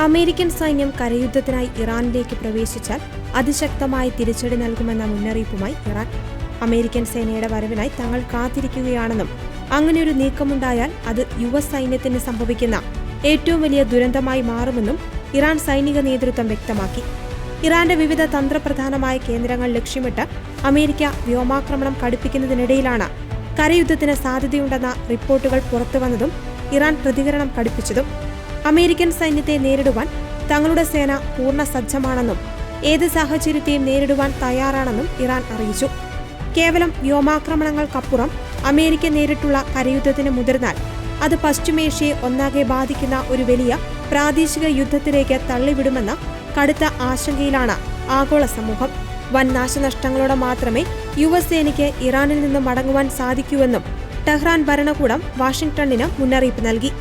American സൈന്യം കരയുദ്ധത്തിനായി ഇറാനിലേക്ക് പ്രവേശിച്ചാൽ അതിശക്തമായ തിരിച്ചടി നൽകുമെന്ന മുന്നറിയിപ്പുമായി ഇറാൻ. അമേരിക്കൻ സേനയുടെ വരവിനായി തങ്ങൾ കാത്തിരിക്കുകയാണെന്നും അങ്ങനെയൊരു നീക്കമുണ്ടായാൽ അത് യുഎസ് സൈന്യത്തിന് സംഭവിക്കുന്ന ഏറ്റവും വലിയ ദുരന്തമായി മാറുമെന്നും ഇറാൻ സൈനിക നേതൃത്വം വ്യക്തമാക്കി. ഇറാന്റെ വിവിധ തന്ത്രപ്രധാനമായ കേന്ദ്രങ്ങൾ ലക്ഷ്യമിട്ട് അമേരിക്ക വ്യോമാക്രമണം കടുപ്പിക്കുന്നതിനിടയിലാണ് കരയുദ്ധത്തിന് സാധ്യതയുണ്ടെന്ന റിപ്പോർട്ടുകൾ പുറത്തുവന്നതും ഇറാൻ പ്രതികരണം കടുപ്പിച്ചതും. അമേരിക്കൻ സൈന്യത്തെ നേരിടുവാൻ തങ്ങളുടെ സേന പൂർണ്ണ സജ്ജമാണെന്നും ഏത് സാഹചര്യത്തെയും നേരിടുവാൻ തയ്യാറാണെന്നും ഇറാൻ അറിയിച്ചു. കേവലം വ്യോമാക്രമണങ്ങൾക്കപ്പുറം അമേരിക്ക നേരിട്ടുള്ള കരയുദ്ധത്തിന് മുതിർന്നാൽ അത് പശ്ചിമേഷ്യയെ ഒന്നാകെ ബാധിക്കുന്ന ഒരു വലിയ പ്രാദേശിക യുദ്ധത്തിലേക്ക് തള്ളിവിടുമെന്ന കടുത്ത ആശങ്കയിലാണ് ആഗോള സമൂഹം. വൻ നാശനഷ്ടങ്ങളോടെ മാത്രമേ യുഎസ് സേനയ്ക്ക് ഇറാനിൽ നിന്ന് മടങ്ങുവാൻ സാധിക്കൂവെന്നും ടെഹ്റാൻ ഭരണകൂടം വാഷിംഗ്ടണിന് മുന്നറിയിപ്പ് നൽകി.